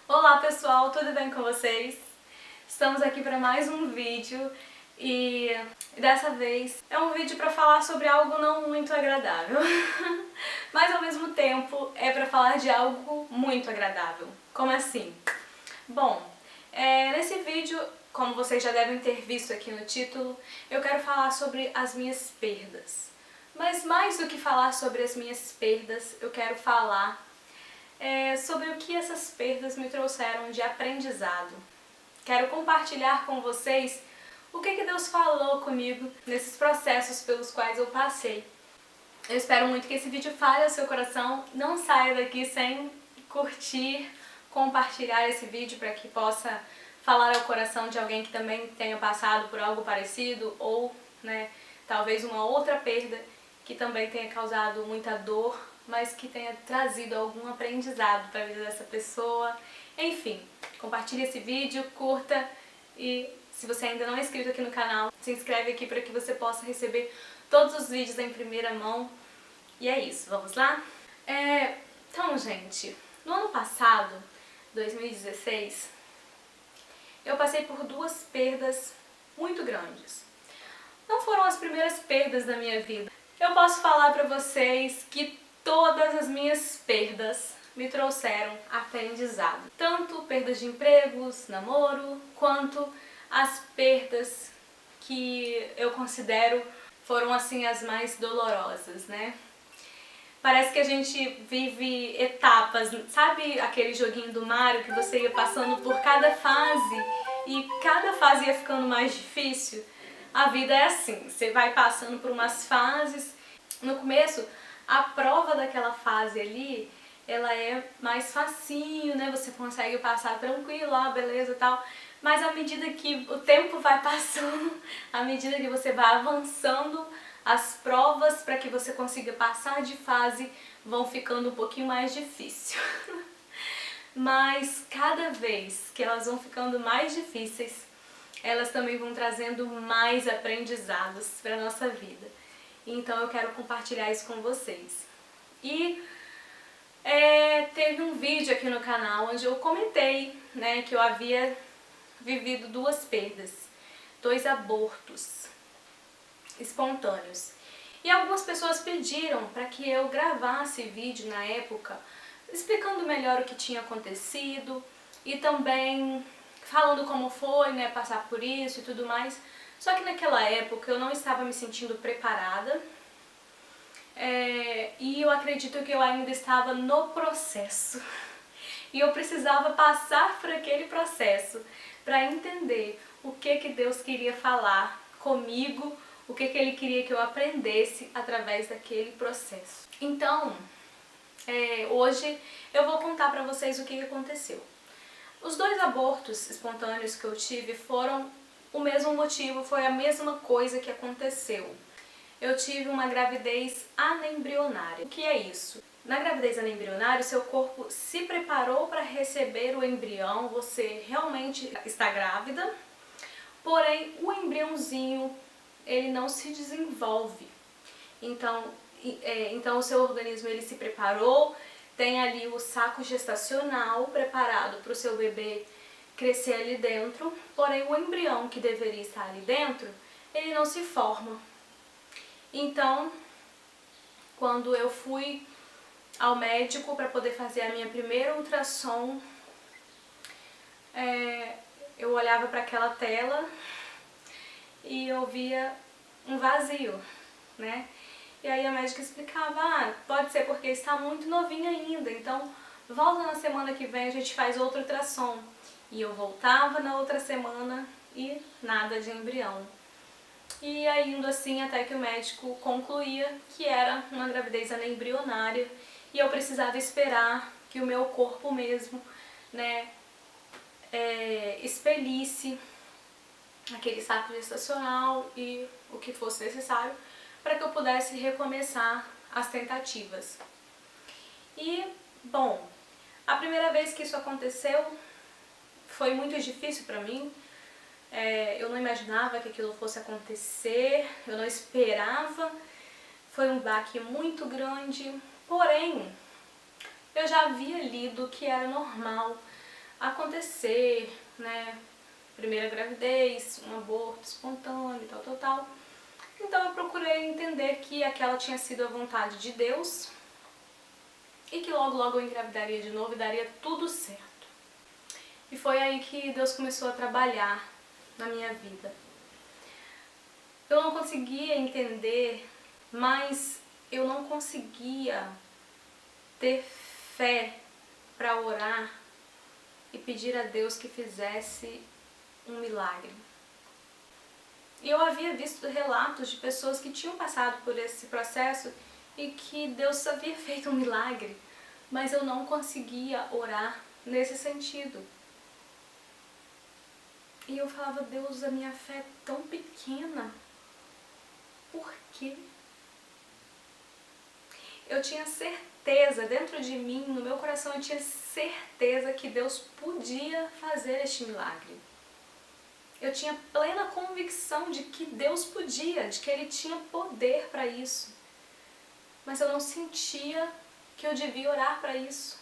Olá pessoal, tudo bem com vocês? Estamos aqui para mais um vídeo e dessa vez é um vídeo para falar sobre algo não muito agradável, mas ao mesmo tempo é para falar de algo muito agradável. Como assim? Bom, nesse vídeo, como vocês já devem ter visto aqui no título, eu quero falar sobre as minhas perdas. Mas mais do que falar sobre as minhas perdas, eu quero falar sobre o que essas perdas me trouxeram de aprendizado. Quero compartilhar com vocês o que Deus falou comigo nesses processos pelos quais eu passei. Eu espero muito que esse vídeo fale ao seu coração. Não saia daqui sem curtir, compartilhar esse vídeo para que possa falar ao coração de alguém que também tenha passado por algo parecido ou, talvez uma outra perda que também tenha causado muita dor, mas que tenha trazido algum aprendizado para a vida dessa pessoa. Enfim, compartilhe esse vídeo, curta e se você ainda não é inscrito aqui no canal, se inscreve aqui para que você possa receber todos os vídeos em primeira mão. E é isso, vamos lá? Então, gente, no ano passado, 2016, eu passei por duas perdas muito grandes. Não foram as primeiras perdas da minha vida. Eu posso falar para vocês que todas as minhas perdas me trouxeram aprendizado. Tanto perdas de empregos, namoro, quanto as perdas que eu considero foram assim as mais dolorosas, né? Parece que a gente vive etapas, sabe aquele joguinho do Mario que você ia passando por cada fase e cada fase ia ficando mais difícil? A vida é assim, você vai passando por umas fases. No começo, a prova daquela fase ali, ela é mais facinho, né? Você consegue passar tranquilo, beleza e tal. Mas à medida que o tempo vai passando, à medida que você vai avançando, as provas para que você consiga passar de fase vão ficando um pouquinho mais difícil. Mas cada vez que elas vão ficando mais difíceis, elas também vão trazendo mais aprendizados para a nossa vida. Então eu quero compartilhar isso com vocês. E teve um vídeo aqui no canal onde eu comentei, né, que eu havia vivido duas perdas, 2 abortos espontâneos. E algumas pessoas pediram para que eu gravasse vídeo na época explicando melhor o que tinha acontecido e também falando como foi, né, passar por isso e tudo mais. Só que naquela época eu não estava me sentindo preparada e eu acredito que eu ainda estava no processo. E eu precisava passar por aquele processo para entender o que Deus queria falar comigo, o que Ele queria que eu aprendesse através daquele processo. Então, hoje eu vou contar para vocês o que aconteceu. Os 2 abortos espontâneos que eu tive foram o mesmo motivo, foi a mesma coisa que aconteceu. Eu tive uma gravidez anembrionária. O que é isso? Na gravidez anembrionária, o seu corpo se preparou para receber o embrião, você realmente está grávida, porém o embriãozinho ele não se desenvolve. Então o seu organismo ele se preparou, tem ali o saco gestacional preparado para o seu bebê crescer ali dentro, porém o embrião que deveria estar ali dentro, ele não se forma. Então, quando eu fui ao médico para poder fazer a minha primeira ultrassom, eu olhava para aquela tela e eu via um vazio, né? E aí a médica explicava, pode ser porque está muito novinha ainda, então volta na semana que vem, a gente faz outro ultrassom. E eu voltava na outra semana e nada de embrião. E aí indo assim até que o médico concluía que era uma gravidez anembrionária e eu precisava esperar que o meu corpo mesmo, né, expelisse aquele saco gestacional e o que fosse necessário para que eu pudesse recomeçar as tentativas. E, bom, a primeira vez que isso aconteceu foi muito difícil para mim. Eu não imaginava que aquilo fosse acontecer, eu não esperava, foi um baque muito grande, porém, eu já havia lido que era normal acontecer, né? Primeira gravidez, um aborto espontâneo, tal. Então eu procurei entender que aquela tinha sido a vontade de Deus e que logo eu engravidaria de novo e daria tudo certo. E foi aí que Deus começou a trabalhar na minha vida. Eu não conseguia entender, mas eu não conseguia ter fé para orar e pedir a Deus que fizesse um milagre. E eu havia visto relatos de pessoas que tinham passado por esse processo e que Deus havia feito um milagre, mas eu não conseguia orar nesse sentido. E eu falava, Deus, a minha fé é tão pequena, por quê? Eu tinha certeza, dentro de mim, no meu coração, eu tinha certeza que Deus podia fazer este milagre. Eu tinha plena convicção de que Deus podia, de que Ele tinha poder para isso. Mas eu não sentia que eu devia orar para isso.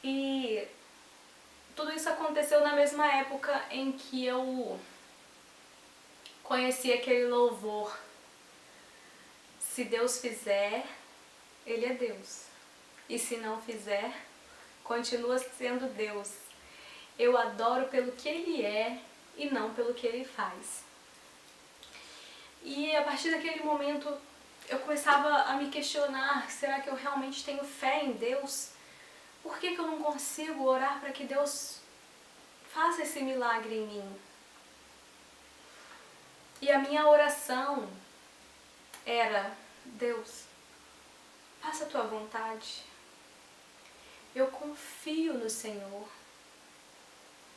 E tudo isso aconteceu na mesma época em que eu conheci aquele louvor. Se Deus fizer, Ele é Deus. E se não fizer, continua sendo Deus. Eu adoro pelo que Ele é e não pelo que Ele faz. E a partir daquele momento eu começava a me questionar, será que eu realmente tenho fé em Deus? Por que eu não consigo orar para que Deus faça esse milagre em mim? E a minha oração era, Deus, faça a tua vontade. Eu confio no Senhor.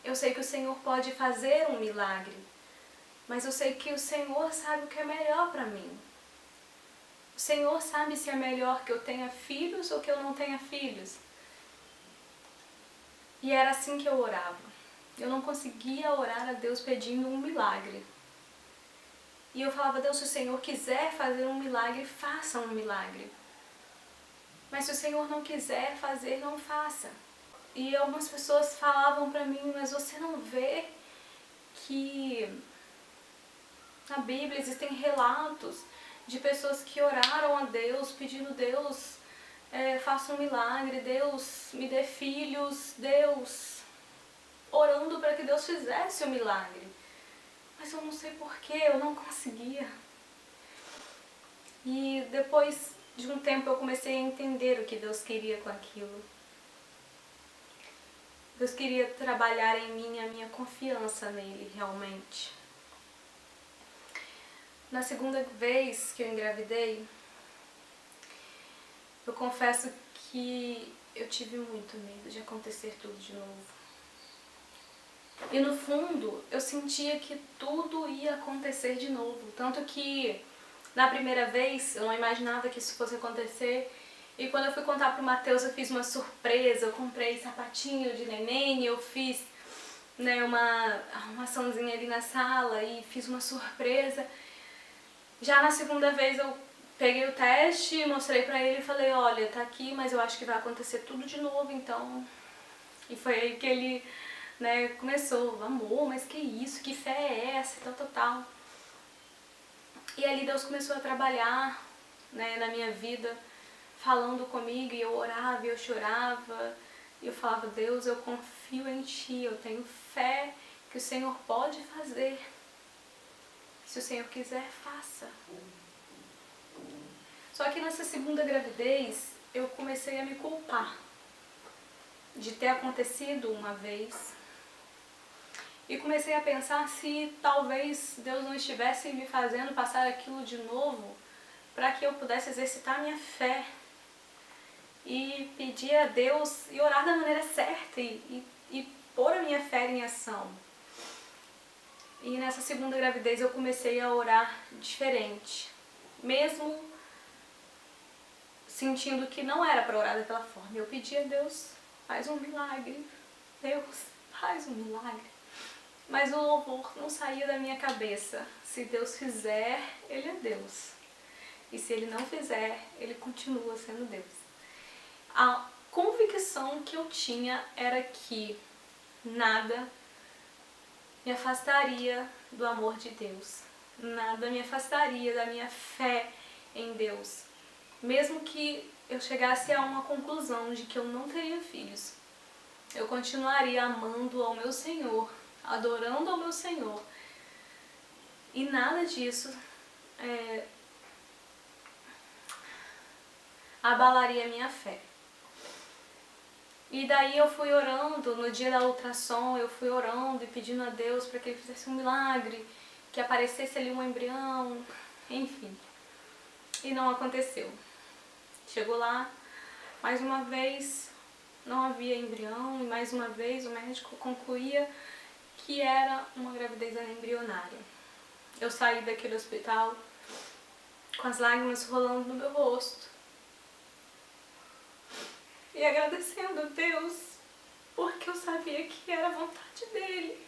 Eu sei que o Senhor pode fazer um milagre, mas eu sei que o Senhor sabe o que é melhor para mim. O Senhor sabe se é melhor que eu tenha filhos ou que eu não tenha filhos. E era assim que eu orava. Eu não conseguia orar a Deus pedindo um milagre. E eu falava, Deus, se o Senhor quiser fazer um milagre, faça um milagre. Mas se o Senhor não quiser fazer, não faça. E algumas pessoas falavam pra mim, mas você não vê que na Bíblia existem relatos de pessoas que oraram a Deus, pedindo, Deus, faça um milagre, Deus, me dê filhos, Deus, orando para que Deus fizesse o milagre. Mas eu não sei porquê, eu não conseguia. E depois de um tempo eu comecei a entender o que Deus queria com aquilo. Deus queria trabalhar em mim a minha confiança nele, realmente. Na segunda vez que eu engravidei, eu confesso que eu tive muito medo de acontecer tudo de novo. E no fundo, eu sentia que tudo ia acontecer de novo. Tanto que, na primeira vez, eu não imaginava que isso fosse acontecer. E quando eu fui contar pro Matheus, eu fiz uma surpresa. Eu comprei sapatinho de neném, eu fiz, né, uma arrumaçãozinha ali na sala e fiz uma surpresa. Já na segunda vez, eu peguei o teste, mostrei pra ele e falei, olha, tá aqui, mas eu acho que vai acontecer tudo de novo, então... E foi aí que ele... né, começou, amor, mas que isso, que fé é essa, tal. E ali Deus começou a trabalhar, né, na minha vida, falando comigo, e eu orava, e eu chorava, e eu falava, Deus, eu confio em Ti, eu tenho fé que o Senhor pode fazer. Se o Senhor quiser, faça. Só que nessa segunda gravidez, eu comecei a me culpar de ter acontecido uma vez. E comecei a pensar se talvez Deus não estivesse me fazendo passar aquilo de novo para que eu pudesse exercitar minha fé e pedir a Deus e orar da maneira certa e pôr a minha fé em ação. E nessa segunda gravidez eu comecei a orar diferente, mesmo sentindo que não era para orar daquela forma. Eu pedia a Deus, faz um milagre, Deus, faz um milagre. Mas o louvor não saía da minha cabeça. Se Deus fizer, Ele é Deus. E se Ele não fizer, Ele continua sendo Deus. convicção que eu tinha era que nada me afastaria do amor de Deus, nada me afastaria da minha fé em Deus. Mesmo que eu chegasse a uma conclusão de que eu não teria filhos, eu continuaria amando ao meu Senhor, adorando ao meu Senhor. E nada disso abalaria a minha fé. E daí eu fui orando, no dia da ultrassom, eu fui orando e pedindo a Deus para que Ele fizesse um milagre, que aparecesse ali um embrião, enfim. E não aconteceu. Chegou lá, mais uma vez não havia embrião, e mais uma vez o médico concluía que era uma gravidez embrionária. Eu saí daquele hospital com as lágrimas rolando no meu rosto e agradecendo a Deus, porque eu sabia que era a vontade dele.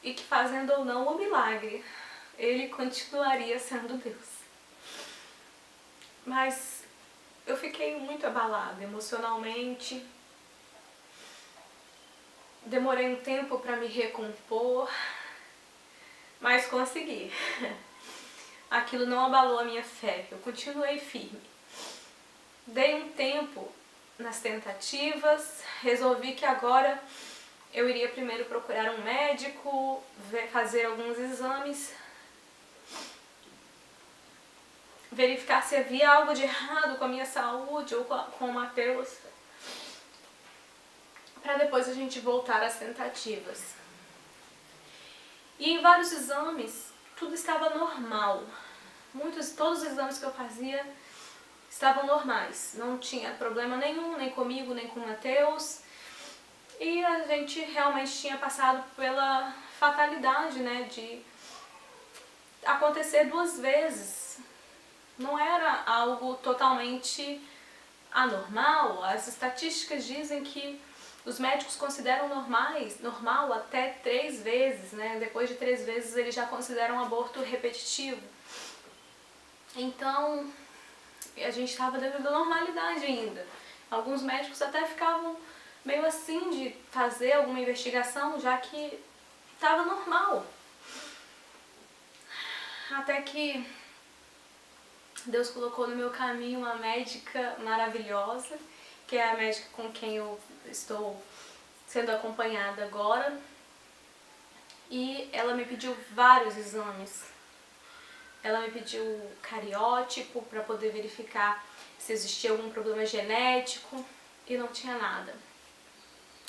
E que, fazendo ou não o milagre, ele continuaria sendo Deus. Mas eu fiquei muito abalada emocionalmente. Demorei um tempo para me recompor, mas consegui. Aquilo não abalou a minha fé, eu continuei firme. Dei um tempo nas tentativas, resolvi que agora eu iria primeiro procurar um médico, fazer alguns exames, verificar se havia algo de errado com a minha saúde ou com o Mateus, para depois a gente voltar às tentativas. E em vários exames, tudo estava normal. Todos os exames que eu fazia estavam normais. Não tinha problema nenhum, nem comigo, nem com o Mateus. E a gente realmente tinha passado pela fatalidade, né, de acontecer 2 vezes. Não era algo totalmente anormal. As estatísticas dizem que os médicos consideram normal até 3 vezes, né? Depois de 3 vezes eles já consideram um aborto repetitivo. Então, a gente estava dentro da normalidade ainda. Alguns médicos até ficavam meio assim de fazer alguma investigação, já que estava normal. Até que Deus colocou no meu caminho uma médica maravilhosa, que é a médica com quem eu estou sendo acompanhada agora. E ela me pediu vários exames. Ela me pediu cariótipo para poder verificar se existia algum problema genético e não tinha nada.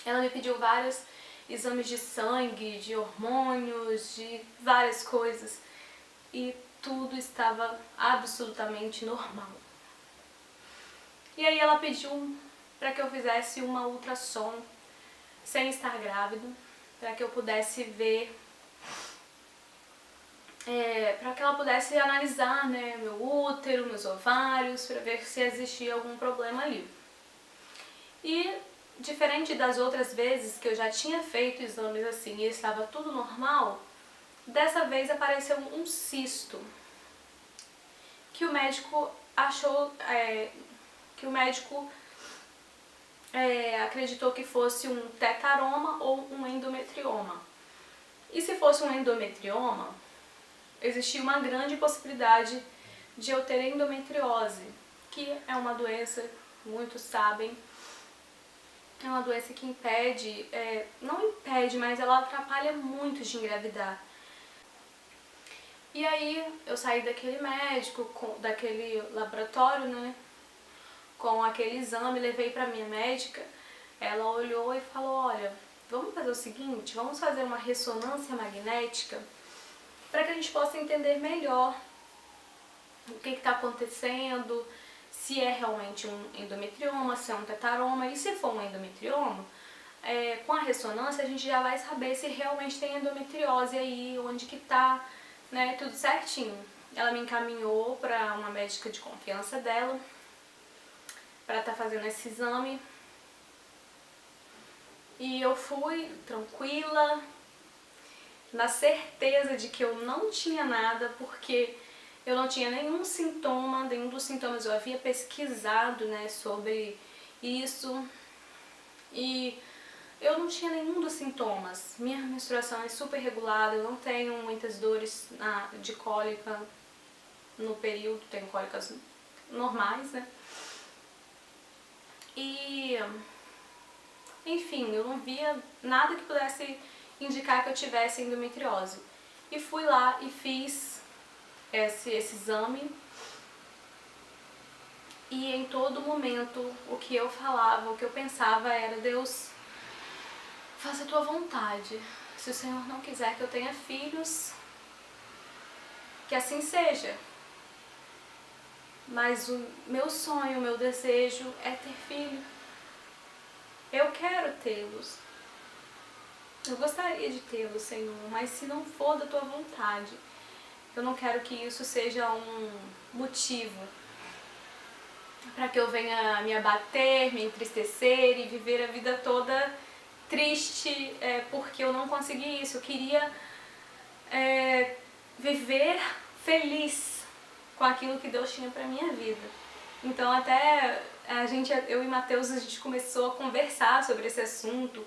Ela me pediu vários exames de sangue, de hormônios, de várias coisas e tudo estava absolutamente normal. E aí ela pediu para que eu fizesse uma ultrassom sem estar grávida, para que eu pudesse ver, para que ela pudesse analisar, né, meu útero, meus ovários, para ver se existia algum problema ali. E diferente das outras vezes que eu já tinha feito exames assim e estava tudo normal, dessa vez apareceu um cisto que o médico achou, acreditou que fosse um tetaroma ou um endometrioma. E se fosse um endometrioma, existia uma grande possibilidade de eu ter endometriose, que é uma doença, muitos sabem, é uma doença que impede, não impede, mas ela atrapalha muito de engravidar. E aí eu saí daquele médico, daquele laboratório, né, com aquele exame, levei para minha médica. Ela olhou e falou: olha, vamos fazer o seguinte, vamos fazer uma ressonância magnética para que a gente possa entender melhor o que está acontecendo, se é realmente um endometrioma, se é um tetaroma. E se for um endometrioma, com a ressonância a gente já vai saber se realmente tem endometriose aí, onde que tá, né, tudo certinho. Ela me encaminhou para uma médica de confiança dela para estar fazendo esse exame. E eu fui tranquila na certeza de que eu não tinha nada, porque eu não tinha nenhum sintoma, nenhum dos sintomas eu havia pesquisado, né, sobre isso, e eu não tinha nenhum dos sintomas. Minha menstruação é super regulada, eu não tenho muitas dores de cólica no período, tenho cólicas normais, né? E, enfim, eu não via nada que pudesse indicar que eu tivesse endometriose. E fui lá e fiz esse exame, e em todo momento o que eu falava, o que eu pensava era: Deus, faça a tua vontade. Se o Senhor não quiser que eu tenha filhos, que assim seja. Mas o meu sonho, o meu desejo é ter filho. Eu quero tê-los. Eu gostaria de tê-los, Senhor, mas se não for da tua vontade, eu não quero que isso seja um motivo para que eu venha me abater, me entristecer e viver a vida toda triste porque eu não consegui isso. Eu queria viver feliz com aquilo que Deus tinha para minha vida. Então até eu e Matheus, a gente começou a conversar sobre esse assunto.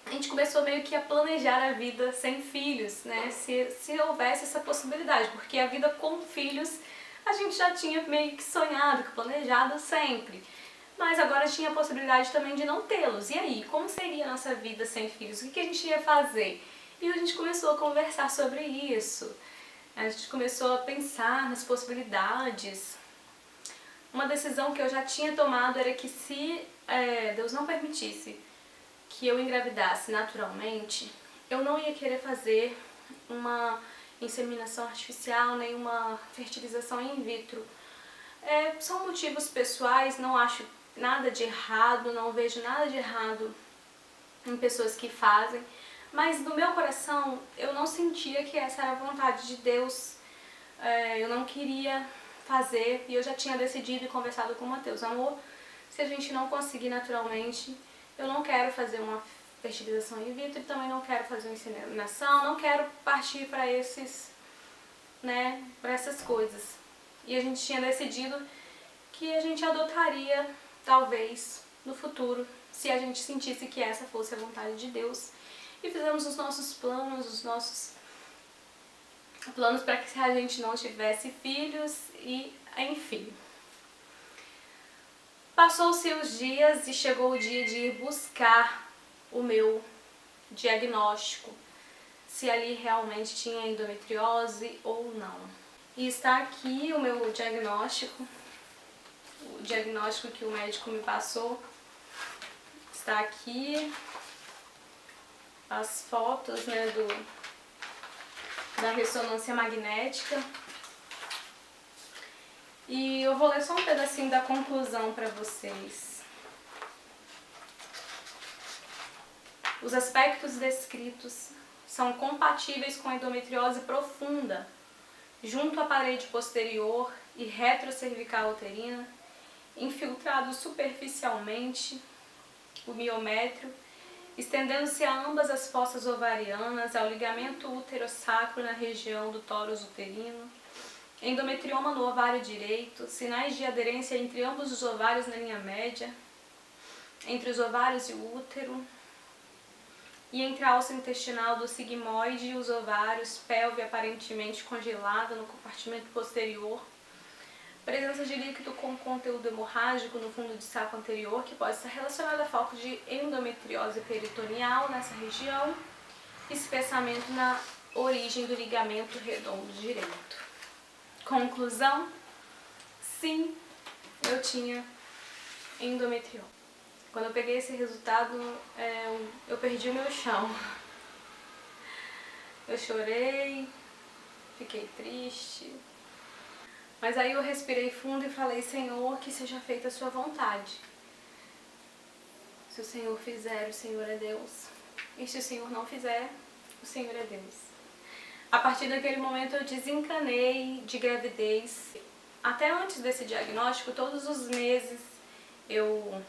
A gente começou meio que a planejar a vida sem filhos, né? Se houvesse essa possibilidade, porque a vida com filhos a gente já tinha meio que sonhado, que planejado sempre. Mas agora tinha a possibilidade também de não tê-los. E aí, como seria a nossa vida sem filhos? O que a gente ia fazer? E a gente começou a conversar sobre isso. A gente começou a pensar nas possibilidades. Uma decisão que eu já tinha tomado era que se Deus não permitisse que eu engravidasse naturalmente, eu não ia querer fazer uma inseminação artificial, nem uma fertilização in vitro. São motivos pessoais, não acho nada de errado, não vejo nada de errado em pessoas que fazem, mas no meu coração eu não sentia que essa era a vontade de Deus. Eu não queria fazer, e eu já tinha decidido e conversado com o Matheus: amor, se a gente não conseguir naturalmente, eu não quero fazer uma fertilização in vitro, também não quero fazer uma inseminação, não quero partir para para essas coisas. E a gente tinha decidido que a gente adotaria, talvez, no futuro, se a gente sentisse que essa fosse a vontade de Deus. E fizemos os nossos planos para que a gente não tivesse filhos e, enfim. Passou-se os dias e chegou o dia de ir buscar o meu diagnóstico, se ali realmente tinha endometriose ou não. E está aqui o meu diagnóstico, o diagnóstico que o médico me passou. Está aqui as fotos, né, da ressonância magnética. E eu vou ler só um pedacinho da conclusão para vocês. Os aspectos descritos são compatíveis com a endometriose profunda, junto à parede posterior e retrocervical uterina, infiltrado superficialmente o miométrio, estendendo-se a ambas as fossas ovarianas, ao ligamento útero-sacro na região do tórus uterino, endometrioma no ovário direito, sinais de aderência entre ambos os ovários na linha média, entre os ovários e o útero, e entre a alça intestinal do sigmoide e os ovários, pelve aparentemente congelada no compartimento posterior, presença de líquido com conteúdo hemorrágico no fundo de saco anterior, que pode estar relacionado a foco de endometriose peritoneal nessa região, espessamento na origem do ligamento redondo direito. Conclusão: sim, eu tinha endometriose. Quando eu peguei esse resultado, eu perdi o meu chão. Eu chorei, fiquei triste. Mas aí eu respirei fundo e falei: Senhor, que seja feita a sua vontade. Se o Senhor fizer, o Senhor é Deus. E se o Senhor não fizer, o Senhor é Deus. A partir daquele momento eu desencanei de gravidez. Até antes desse diagnóstico, todos os meses eu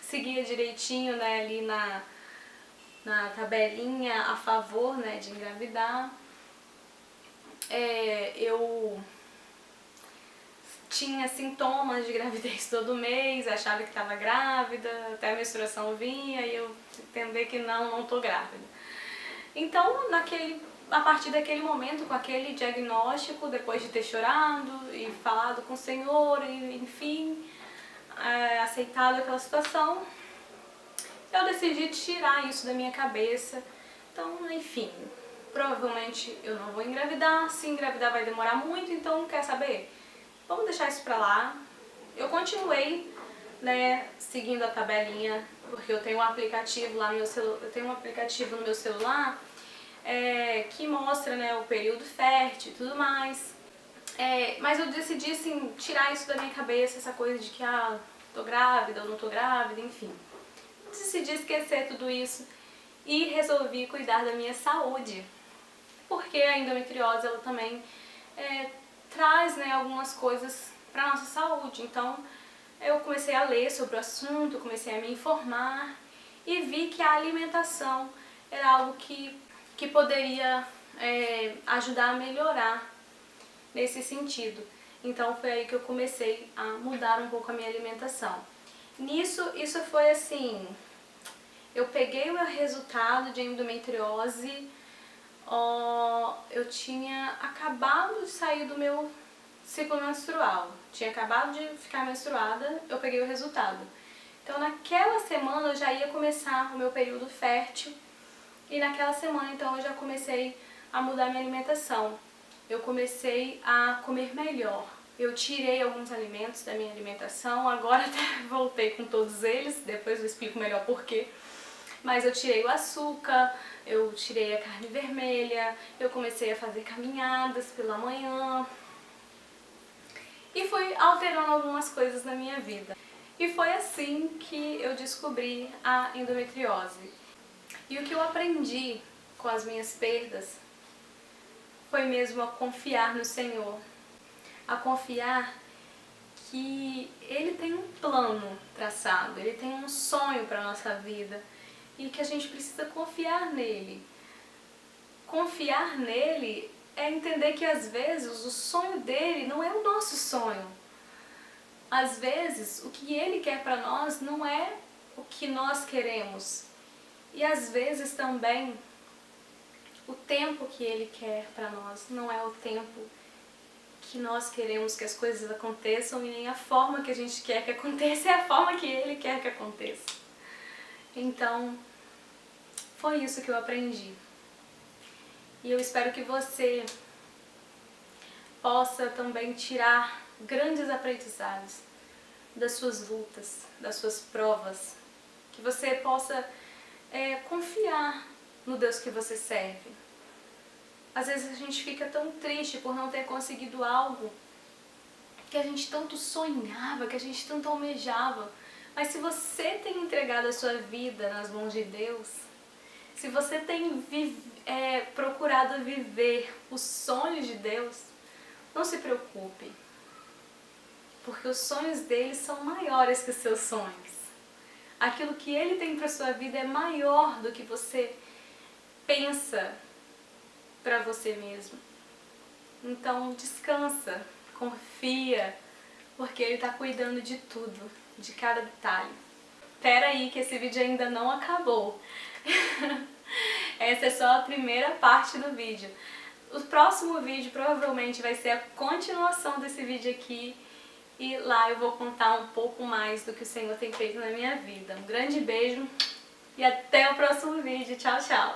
seguia direitinho, né, ali na tabelinha a favor, né, de engravidar. Eu tinha sintomas de gravidez todo mês, achava que estava grávida, até a menstruação vinha e eu entender que não tô grávida. Então, a partir daquele momento, com aquele diagnóstico, depois de ter chorado e falado com o Senhor, e enfim, aceitado aquela situação, eu decidi tirar isso da minha cabeça. Então, enfim, provavelmente eu não vou engravidar, se engravidar vai demorar muito, então quer saber? Vamos deixar isso pra lá. Eu continuei, né, seguindo a tabelinha, porque eu tenho um aplicativo lá no meu celular, que mostra, né, o período fértil e tudo mais. Mas eu decidi, assim, tirar isso da minha cabeça, essa coisa de que, tô grávida ou não tô grávida, enfim. Decidi esquecer tudo isso e resolvi cuidar da minha saúde. Porque a endometriose, ela também traz, né, algumas coisas para nossa saúde. Então, eu comecei a ler sobre o assunto, comecei a me informar e vi que a alimentação era algo que poderia ajudar a melhorar nesse sentido. Então foi aí que eu comecei a mudar um pouco a minha alimentação. Isso foi assim, eu peguei o meu resultado de endometriose, eu tinha acabado de sair do meu ciclo menstrual, tinha acabado de ficar menstruada, eu peguei o resultado. Então naquela semana eu já ia começar o meu período fértil e naquela semana então eu já comecei a mudar minha alimentação. Eu comecei a comer melhor. Eu tirei alguns alimentos da minha alimentação, agora até voltei com todos eles, depois eu explico melhor porquê. Mas eu tirei o açúcar, eu tirei a carne vermelha, eu comecei a fazer caminhadas pela manhã e fui alterando algumas coisas na minha vida. E foi assim que eu descobri a endometriose. E o que eu aprendi com as minhas perdas foi mesmo a confiar no Senhor, a confiar que Ele tem um plano traçado, Ele tem um sonho para a nossa vida e que a gente precisa confiar nele. Confiar nele é entender que às vezes o sonho dele não é o nosso sonho. Às vezes o que Ele quer para nós não é o que nós queremos. E às vezes também o tempo que Ele quer para nós não é o tempo que nós queremos que as coisas aconteçam e nem a forma que a gente quer que aconteça é a forma que Ele quer que aconteça. Então, foi isso que eu aprendi. E eu espero que você possa também tirar grandes aprendizados das suas lutas, das suas provas. Que você possa confiar no Deus que você serve. Às vezes a gente fica tão triste por não ter conseguido algo que a gente tanto sonhava, que a gente tanto almejava. Mas se você tem entregado a sua vida nas mãos de Deus, se você tem procurado viver os sonhos de Deus, não se preocupe, porque os sonhos dele são maiores que os seus sonhos. Aquilo que ele tem para sua vida é maior do que você pensa para você mesmo. Então descansa, confia, porque ele está cuidando de tudo, de cada detalhe. Espera aí que esse vídeo ainda não acabou. Essa é só a primeira parte do vídeo. O próximo vídeo provavelmente vai ser a continuação desse vídeo aqui. E lá eu vou contar um pouco mais do que o Senhor tem feito na minha vida. Um grande beijo e até o próximo vídeo. Tchau, tchau!